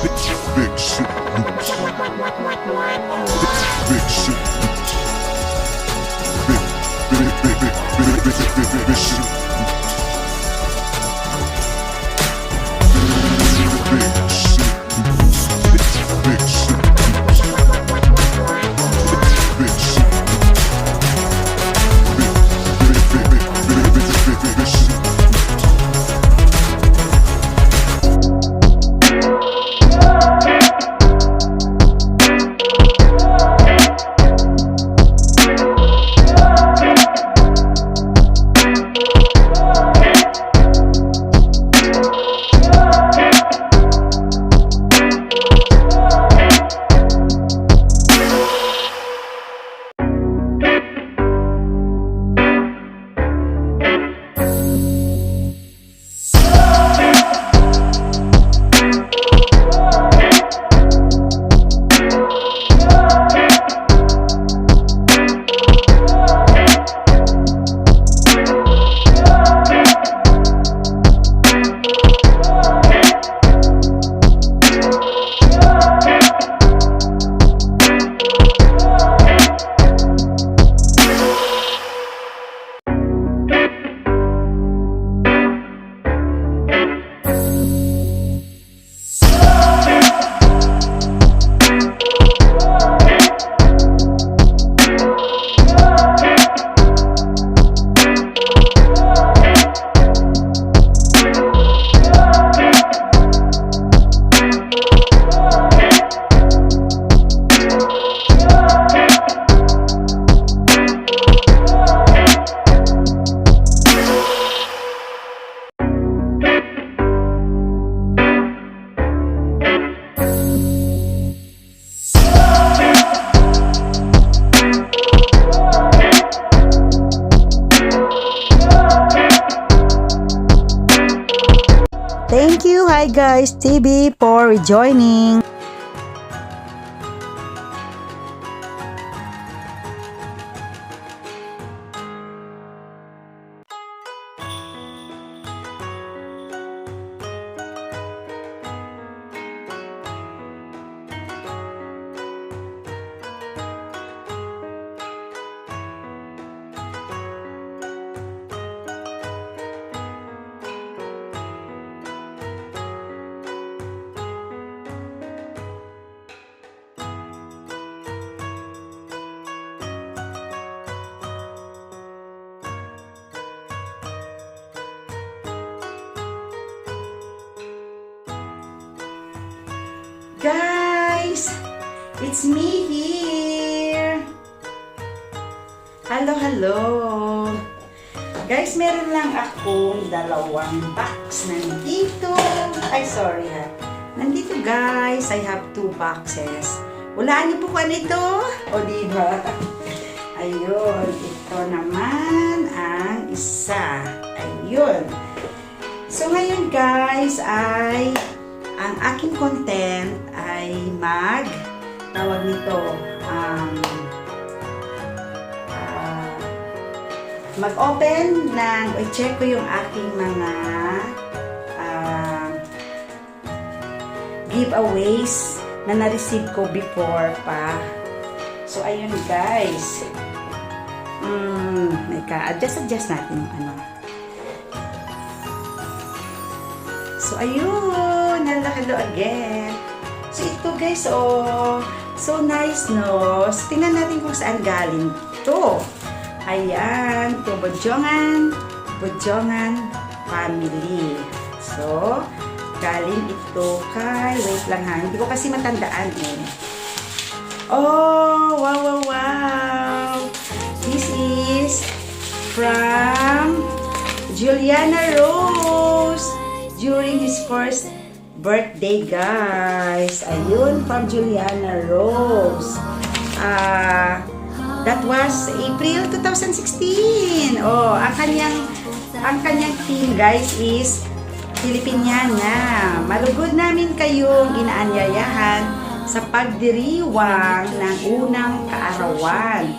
Big shit news. Big shit news. Big shit. Big shit news. Big shit news. Big shit. Big shit. Thank you, Hi Guys TV, for rejoining. Guys, it's me here. Hello. Guys, meron lang akong dalawang box nandito. Ay, sorry ha. Nandito guys, I have 2 boxes. Walaan niyo po kung ano ito. O, diba? Ayun, ito naman ang isa. Ayun. So, ngayon guys, ay ang aking content ay tawag nito, mag-open ng, i-check ko yung aking mga giveaways na na-receive ko before pa. So, ayun guys. Adjust natin yung ano. So, ayun. Hello again. So, ito guys, so nice, no? So, tingnan natin kung saan galing ito. Ayan, ito, Bojongan family. So, galing ito kay, wait lang ha, hindi ko kasi matandaan eh. Oh, wow. This is from Juliana Rose during his first birthday, guys. Ayun, from Juliana Rose. That was April 2016. Oh, ang kanyang theme, guys, is Filipiniana. Malugod namin kayong inaanyayahan sa pagdiriwang ng unang kaarawan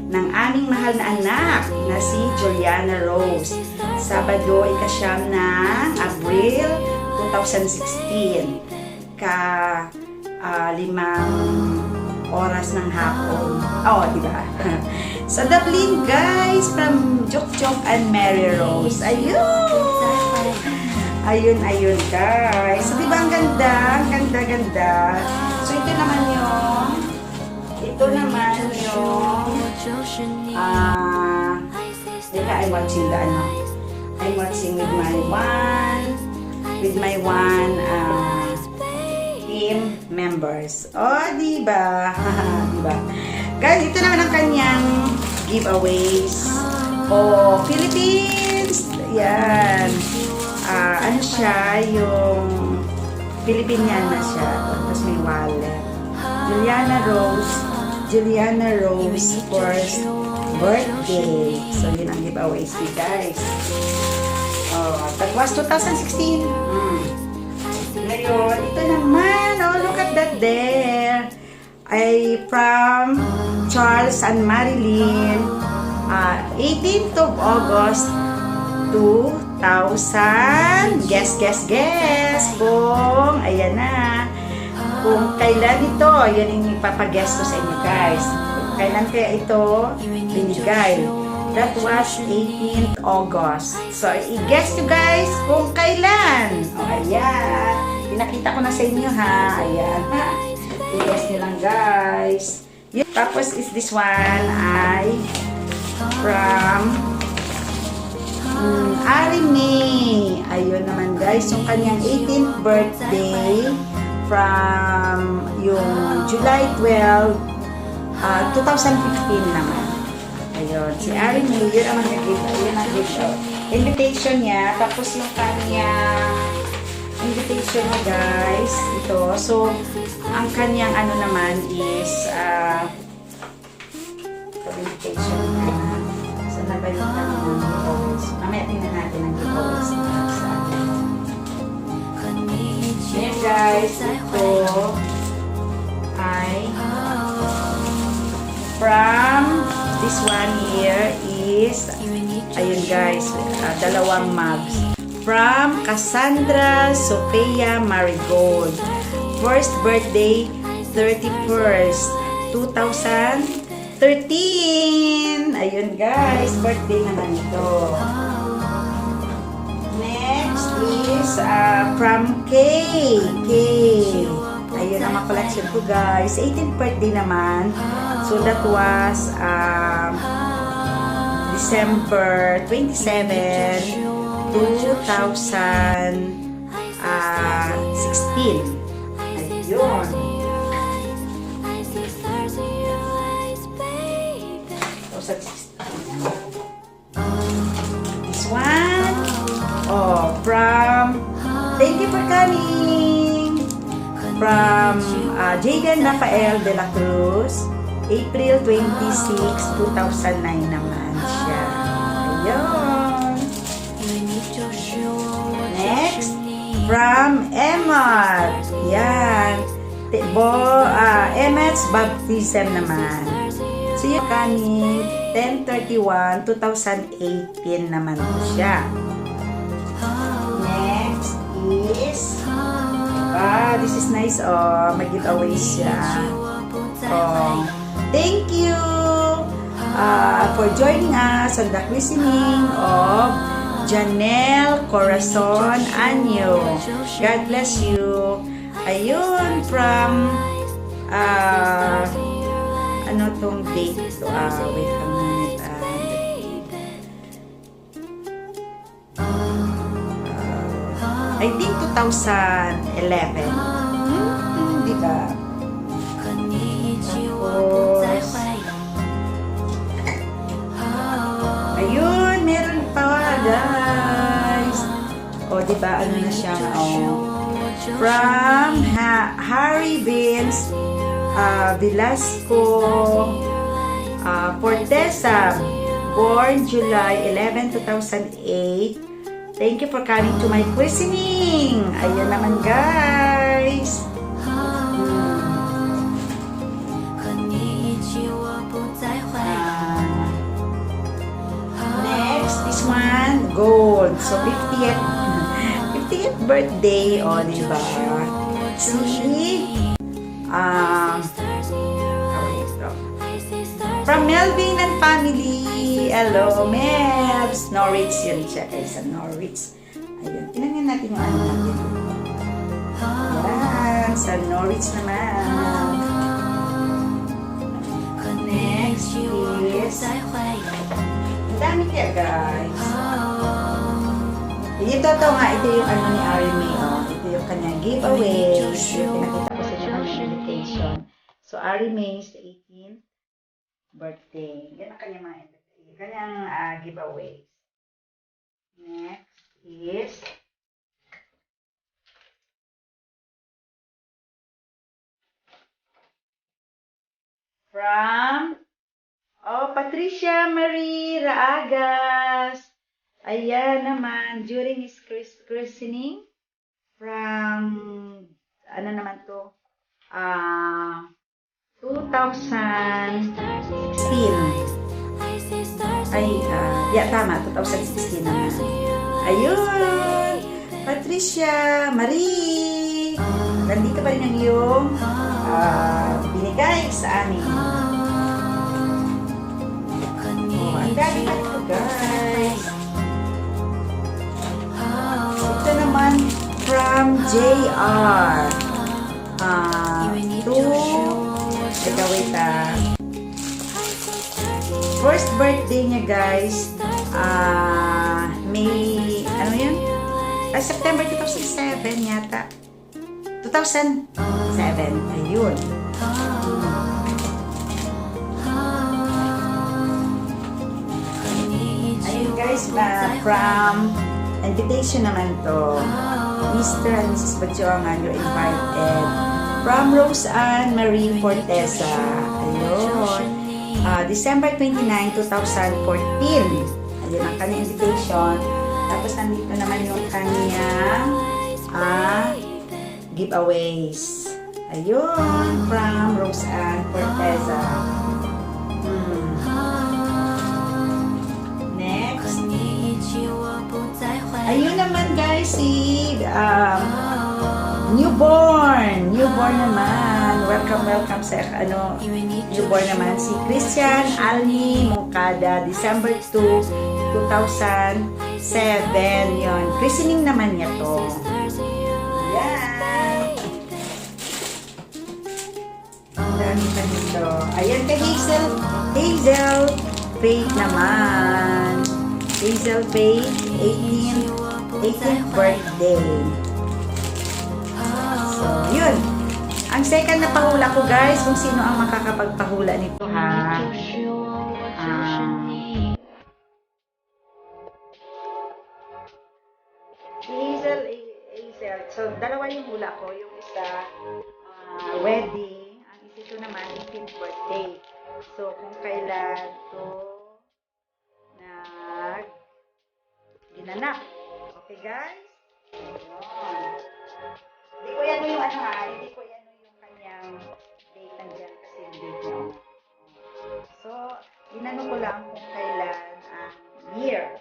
ng aming mahal na anak na si Juliana Rose. Sabado, 9 ng Abril 2016. limang oras ng hapon. Oh, di ba? Sa Dublin, guys, from Jok and Mary Rose. Ayun! Ayun, guys. So, di ba ang ganda? Ang ganda. So, ito naman yung I'm watching I'm watching with my one team members. Oh, diba? Diba? Guys, ito naman ang kanyang giveaways. Oh, Philippines! Yan. Ano siya? Yung Filipinian na siya. Tapos may wallet. Juliana Rose first birthday. So, yun ang giveaways ni guys. Oh, that was 2016. Ngayon, ito naman. Oh, look at that there. Ay from Charles and Marilyn. 18th of August 2000. Guess. Kung, ayan na. Kung kailan ito, yun yung ipapaguess ko sa inyo guys. Kailan kaya ito binigay? That was 18th August. So, i-guess nyo guys kung kailan. O, ayan. Pinakita ko na sa inyo ha. Ayan ha. I-guess nyo lang guys. Tapos is this one ay from Ari May. Ayun naman guys. Yung kanyang 18th birthday from yung July 12, 2015 naman. Ayun, si Ari May, yun ang invitation niya. Tapos yung kanyang invitation niya guys, ito. So, ang kanyang ano naman is invitation niya. So, na ba yung kanyang giveaways? Mamaya tingnan natin ang giveaways niya sa yan guys, ito ay from this one here is ayun guys, dalawang mugs from Cassandra Sophia Marigold, first birthday 31st 2013. Ayun guys, birthday naman ito. Next is from Kay. Ayun ang mga collection ko guys. 18th birthday naman. So that was December 27, 2016. Ayun. This one. Oh, from thank you for coming. From Jaden Rafael de la Cruz, April 26, 2009 naman siya. Ayun. Next, from Emma. Yan. Emma's baptism naman. So, yung coming 10/31, 2018 naman siya. Next is this is nice. Oh, may giveaway siya. Oh, thank you for joining us on the listening of Janelle Corazon Anyo. God bless you. Ayun, from ano tong date to? Wait a minute. I think 2011. Di ba? Tapos, ayun, meron pa guys. O, di ba? Ano na siya? From Harry Vince Velasco Fortesa, born July 11, 2008. Thank you for coming to my christening. Ayan naman guys. Next, this one, gold. So 50th birthday, o diba? see, from Melvin and family. Hello, Melvs. Norwich yun siya guys, sa Norwich. Ayun, tinanyan natin yung ano natin. Yan, sa Norwich naman. Next is, ang dami kaya guys. Ito nga, ito yung ano ni Ari May. Oh. Ito yung kanyang giveaway. Yung pinakita ko sa inyo kanyang invitation. So, Ari May's 18th birthday. Yan ang kanyang mga kanyang giveaways. Next is from Patricia Marie Raagas. Ayan naman, during his christening from, ano naman to, 2016. Tama, 2016 naman. Ayun! Patricia Marie! Nandito pa rin ang iyong binigay sa amin. Ang dami pa ito, guys. Ito naman from JR. First birthday niya, guys. May, ano yun? September 2007 yata. 2007. Ayun. Ayun, guys, from invitation naman to. Mr. and Mrs. Batyoangan, you're invited. From Rose Ann Marie Forteza. Ayun. December 29, 2014. Ayun ang kanyang invitation. Tapos nandito naman yung kanyang giveaways. Ayun, from Rose Ann Forteza. Next. Ayun naman guys, si newborn naman. Welcome sa newborn naman si Christian Alni Moncada, December 2, 2007. Yun, christening naman niya to. Yan. Dami pa nito. Ayan kay Hazel Faith naman. Hazel Faith, 18th birthday. So, yun. Ang second na pahula ko, guys, kung sino ang makakapagpahula nito, ha? Hazel. So, dalawa yung hula ko. Yung isa, wedding. Ang isa ito naman, 18th birthday. So, kung kailan to ginanap. Okay, guys? Ayun. Hindi ko yan yung hindi ko yan yung kanyang date nandiyan kasi yung date niya. So, ginano ko lang kung kailan ang year.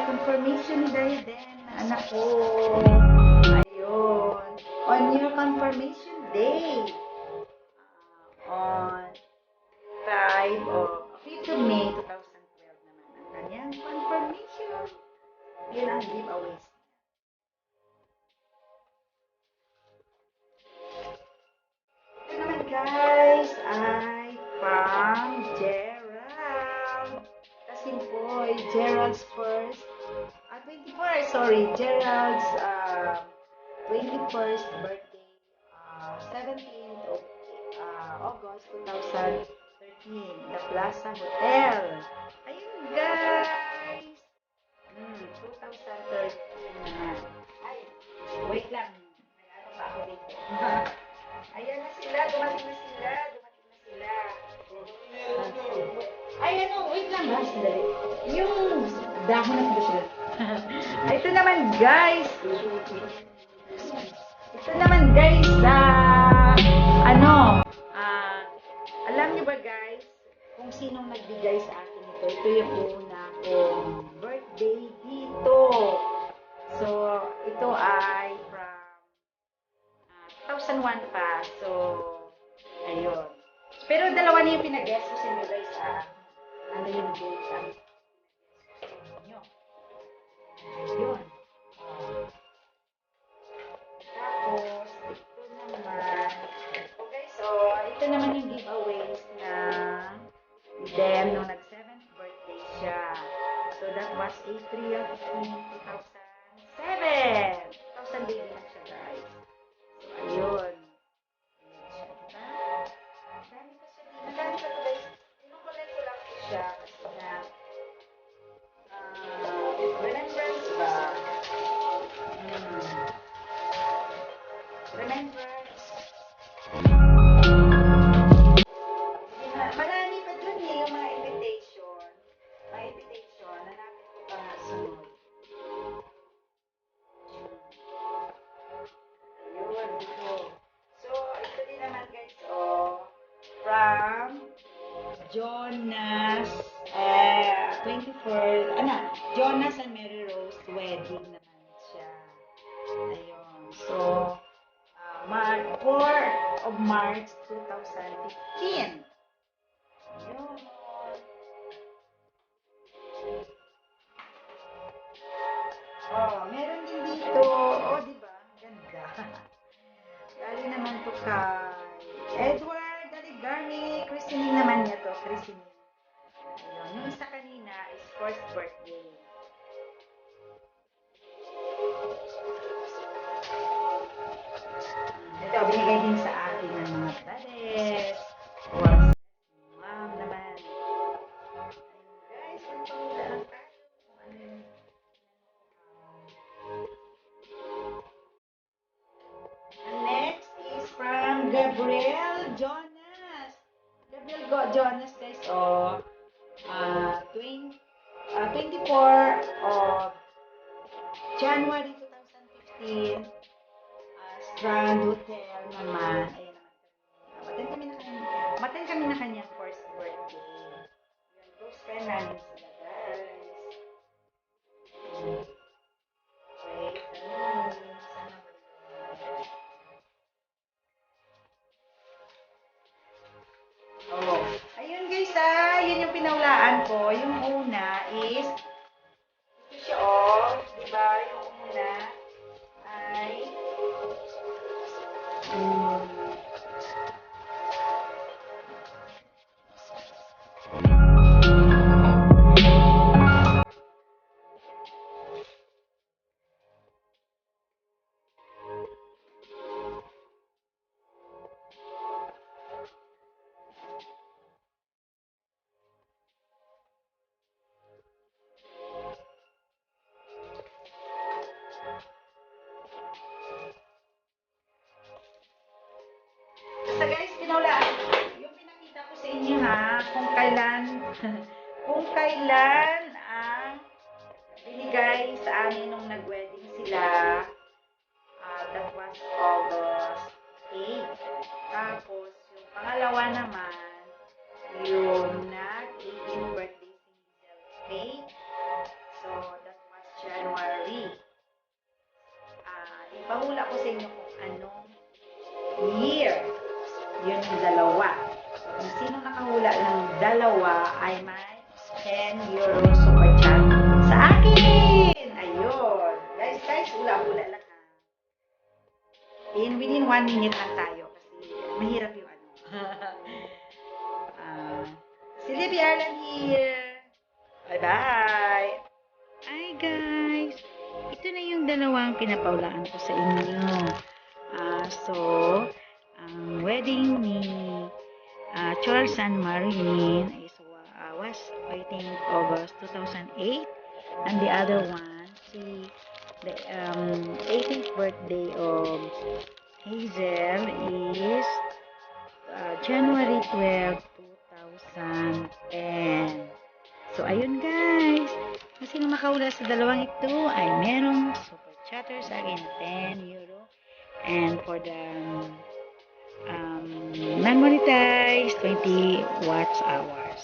Confirmation ni Daiden, anak ko. Ayun. On your confirmation day, on 5 of May 2012 naman ang kanyang confirmation. Yun ang giveaways. Ito naman guys ay from Gerald. Kasimpoy, Gerald's first. 21st, sorry, Gerald's 21st birthday, 17th of August 2013, The Plaza Hotel. Ayun guys! 2013 na. Ay, wait lang. May ano pa ako dito. Ayan na sila, dumating na sila. Ay, ano, wait lang ba? Sandali. Yung dahon na sila. Ito naman, guys. Alam niyo ba, guys, kung sinong nagbigay sa akin ito? Ito yung una kong birthday dito. So, ito ay from 2001 pa. So, ayun. Pero dalawa na yung pinag-guess ko sa inyo, guys, ano yung date ang nyo. Ayun. Tapos, ito naman. Okay, so, ito naman yung giveaways na them nung nag-7th birthday siya. So, that was April 15, 2007. 2000 baby na siya, guys. So, ayun. Ayun siya, diba? Madami pa siya dito. Madami pa to, guys. Pinukulay ko lang po siya kasi na remembrance ba? Remembrance. Marami pa dun eh, yung mga invitation. Mga invitation, hanapin ko pa nga sunod. Ayun, dito. So, ito din naman guys, from Jonas, 24, Jonas and Mary Rose wedding naman siya. Ayun. So, 4 of March 2015. Ayun. Meron din dito. Diba? Ganda. Galing naman to kay Edward Aligarmi. Christening naman niya to. Christening. Ayun. Yung isa kanina is first birthday. Ito, binigay din sa akin ng mga brothers. Or mom naman. Ayun guys, magpahula lang tayo. Kung ano yung next is from Gabriel Jonas. Jonas guys, 24 of January 2015, Strand Hotel naman. Ayan naman kami. Matan kami na kanyang first birthday. Yan, close friend namin sila guys. Wait, sana ayun guys yun yung pinaulaan ko. Yung una is ito siya diba? Yung una ay basta guys, pinaulaan. Yung pinakita ko sa inyo kung kailan ang binigay sa amin nung nag-wedding sila. That was August 8. Tapos, yung pangalawa naman, yung nag-18th birthday si Hazel Faith. So, that was January. Ipahula ko sa inyo kung anong year. Yun yung dalawa. So, kung sino nakahula ng dalawa ay may 10 euro super chat sa akin! Ayun! Guys, hula-hula lang within 1 minute lang tayo kasi mahirap yung si Libby Arlan here! Bye-bye! Hi guys! Ito na yung dalawang pinapaulaan ko sa inyo. So, ang wedding ni Charles and Marilyn was I think August 2008, and the other one the 18th birthday of Hazel is January 12, 2010. So, ayun guys. Kung sino makaula sa dalawang ito ay merong super chatter sa akin, 10 euro. And for the non-monetized, 20 watts hours.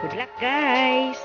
Good luck guys!